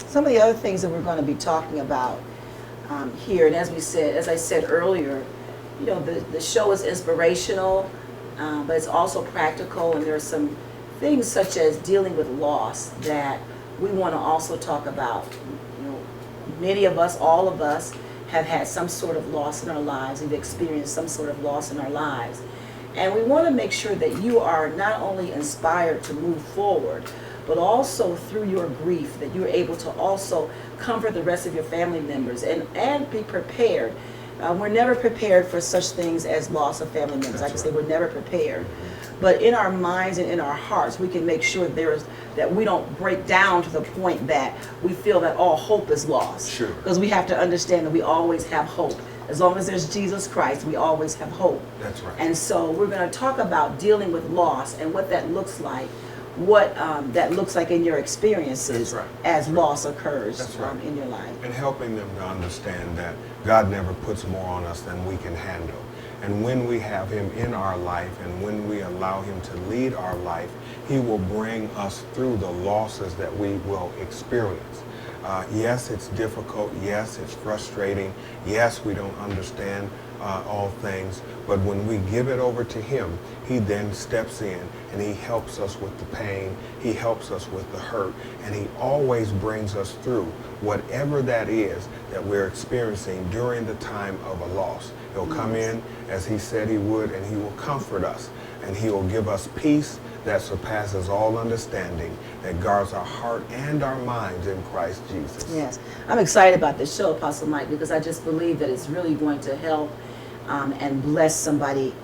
Some of the other things that we're going to be talking about here, and as I said earlier, the show is inspirational, but it's also practical, and there are some things such as dealing with loss that we want to also talk about. You know, many of us, all of us, have had some sort of loss in our lives. We've experienced some sort of loss in our lives. And we want to make sure that you are not only inspired to move forward, but also through your grief, that you're able to also comfort the rest of your family members and be prepared. We're never prepared for such things as loss of family members. Like I say, we're never prepared. But in our minds and in our hearts, we can make sure that we don't break down to the point that we feel that all hope is lost. Sure. Because we have to understand that we always have hope. As long as there's Jesus Christ, we always have hope. That's right. And so we're going to talk about dealing with loss and what that looks like, what that looks like in your experiences as loss occurs in your life. And helping them to understand that God never puts more on us than we can handle. And when we have him in our life and when we allow him to lead our life, he will bring us through the losses that we will experience. Yes, it's difficult. Yes, it's frustrating. Yes, we don't understand all things. But when we give it over to him, he then steps in and he helps us with the pain. He helps us with the hurt. And he always brings us through whatever that is that we're experiencing during the time of a loss. He'll come in as he said he would, and he will comfort us. And he will give us peace that surpasses all understanding, that guards our heart and our minds in Christ Jesus. Yes. I'm excited about this show, Apostle Mike, because I just believe that it's really going to help and bless somebody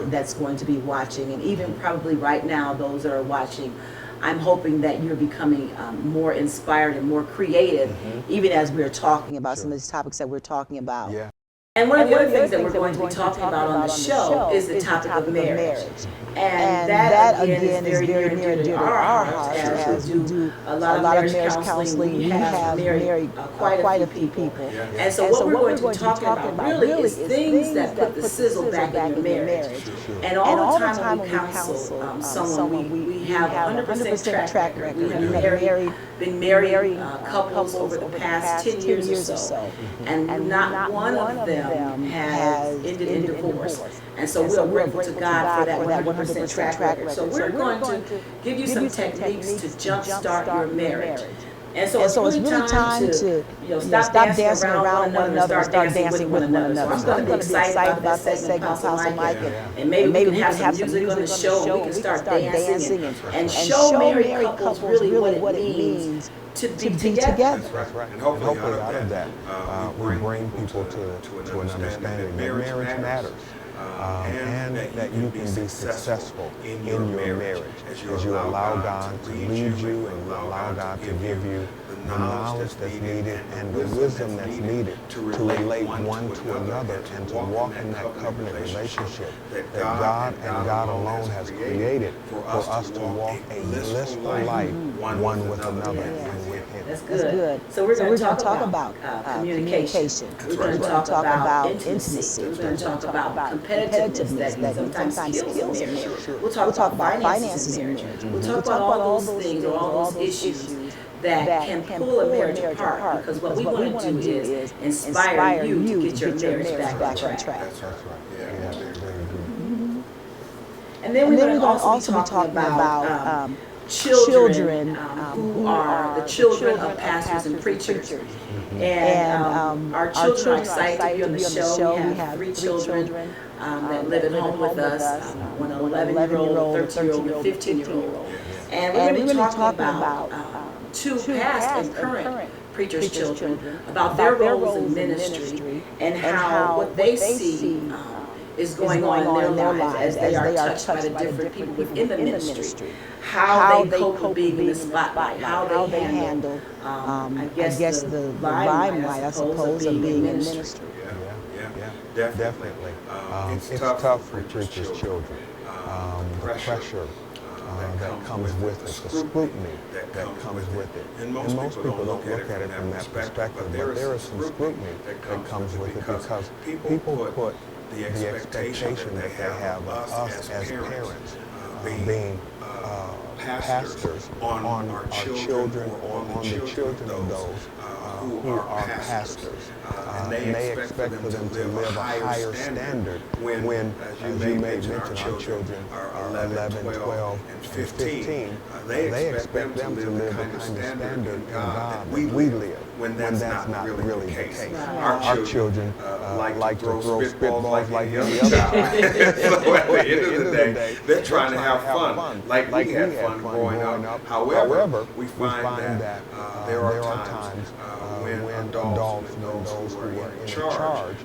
that's going to be watching. And even probably right now, those that are watching, I'm hoping that you're becoming more inspired and more creative, even as we're talking about some of these topics that we're talking about. Yeah. And one of the other things that we're going to be talking about on the show is the topic of marriage. And that again is very near and dear to our hearts as we do a lot of marriage counseling. We have married quite a few people. And so what we're going to be talking about really is things that put the sizzle back in your marriage. And all the time when we counsel someone, we have 100% track record. We have been married couples over the past 10 years or so. And not one of them has ended in divorce. And so we're grateful to God for that 100% track record. So we're going to give you some techniques to jumpstart your marriage. And so it's really time to stop dancing around one another and start dancing with one another. So I'm going to be excited about that segment, Apostle Mike. And maybe we can have some music on the show and we can start dancing and show married couples really what it means to be together. That's right. And hopefully out of that, we bring people to an understanding that marriage matters. And that you can be successful in your marriage as you allow God to lead you and allow God to give you the knowledge that's needed and the wisdom that's needed to relate one to another and to walk in that covenant relationship that God and God alone has created for us to walk a blissful life one with another and with Him. That's good. So we're going to talk about communication. We're going to talk about intimacy. We're going to talk about competitiveness that sometimes kills a marriage. We'll talk about finances in marriage. We'll talk about all those things or all those issues that can pull a marriage apart, because what we want to do is inspire you to get your marriage back on track. That's right. Yeah, very good. And then we're going to also be talking about children who are the children of pastors and preachers. And our children are excited to be on the show. We have 3 children that live at home with us, one 11-year-old, 13-year-old, and 15-year-old. And we're going to be talking about 2 past and current preachers' children, about their roles in ministry and how what they see is going on in their lives as they are touched by the different people within the ministry, how they cope with being in the spotlight, how they handle, I guess the limelight, I suppose, of being in ministry. Yeah, definitely. It's tough for preachers' children. The pressure that comes with it, the scrutiny that comes with it. And most people don't look at it from that perspective, but there is some scrutiny that comes with it because people put the expectation that they have of us as parents being pastors on our children or on the children of those who are pastors. And they expect for them to live a higher standard when, as you may mention, our children are 11, 12, and 15. They expect them to live the kind of standard in God that we live when that's not really the case. Our children like to throw spitballs like any other child. So at the end of the day, they're trying to have fun like we had fun growing up. However, we find that there are times when adults and those who are in charge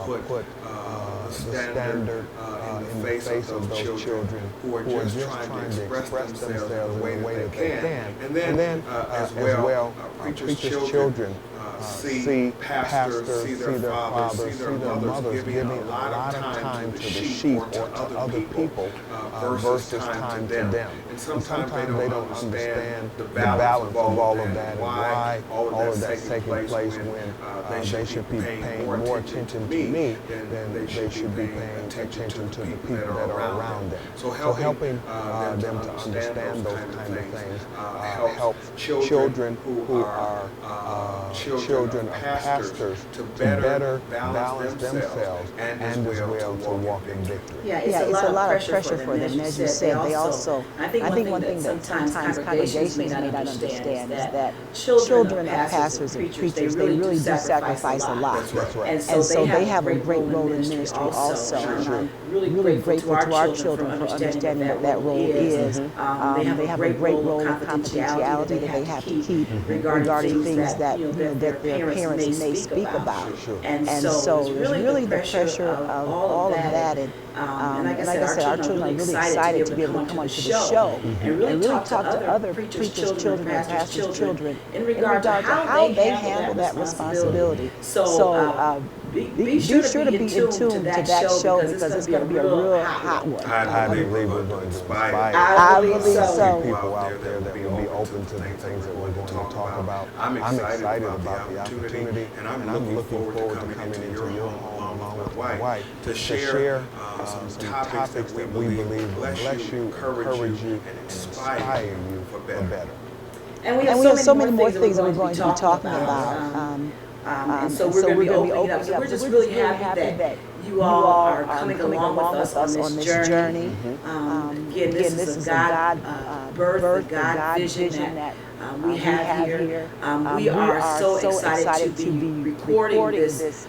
put the standard in the face of those children who are just trying to express themselves in the way that they can. And then as well, preachers' children see pastors, see their fathers, see their mothers giving a lot of time to the sheep or to other people versus time to them. And sometimes they don't understand the balance of all of that and why all of that's taking place when they should be paying more attention to me than they should be paying attention to the people that are around them. So helping them to understand those kind of things helps children who are children of pastors to better balance themselves and as well to walk in victory. Yeah, it's a lot of pressure for them. As you said, they also, I think one thing that sometimes congregations may not understand is that children of pastors and preachers, they really do sacrifice a lot. That's right. And so they have a great role in ministry also. And I'm really grateful to our children for understanding what that role is. They have a great role of confidentiality that they have to keep regarding things that their parents may speak about. And so there's really the pressure of all of that. And like I said, our children are really excited to be able to come onto the show and really talk to other preachers' children and pastors' children in regard to how they handle that responsibility. So be sure to be in tune to that show because it's going to be a real hot one. I believe we're going to inspire. I believe so. People out there that will be open to the things that we're going to talk about. I'm excited about the opportunity, and I'm looking forward to coming into your home along with my wife to share some topics that we believe will bless you, encourage you, and inspire you for better. And we have so many more things that we're going to be talking about. And so we're going to be opening up. So we're just really happy that you all are coming along with us on this journey. Again, this is a God birth, the God vision that we have here. We are so excited to be recording this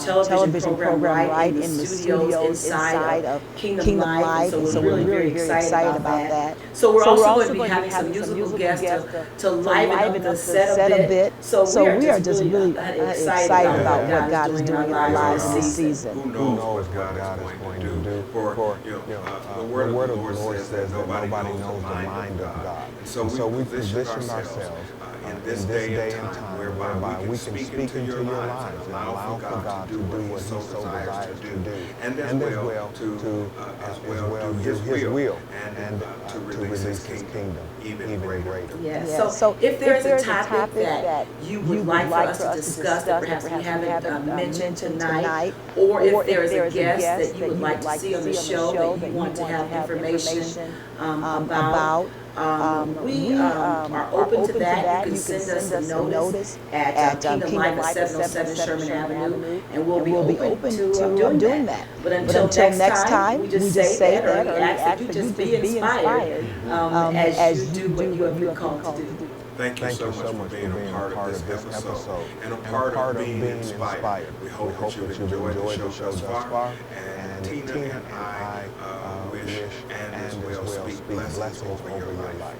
television program right in the studios inside of Kingdom Life. And so we're really very excited about that. So we're also going to be having some musical guests to liven up the set a bit. So we are just really excited about what God is doing in our lives in this season. Who knows what God is going to do? For the word of the Lord says that nobody knows the mind of God. And so we positioned ourselves in this day and time whereby we can speak into your lives and allow for God to do what He so desires to do, and as well to do His will and to release His kingdom even greater. Yes. So if there's a topic that you would like for us to discuss that perhaps we haven't mentioned tonight, or if there is a guest that you would like to see on the show that you want to have information about, we are open to that. You can send us a notice at Kingdom Life at 707 Sherman Avenue, and we'll be open to doing that. But until next time, we just say that, or we ask that you just be inspired as you do what you have been called to do. Thank you so much for being a part of this episode and a part of being inspired. We hope that you've enjoyed the show thus far. And Tina and I wish and as well speak blessings over your life.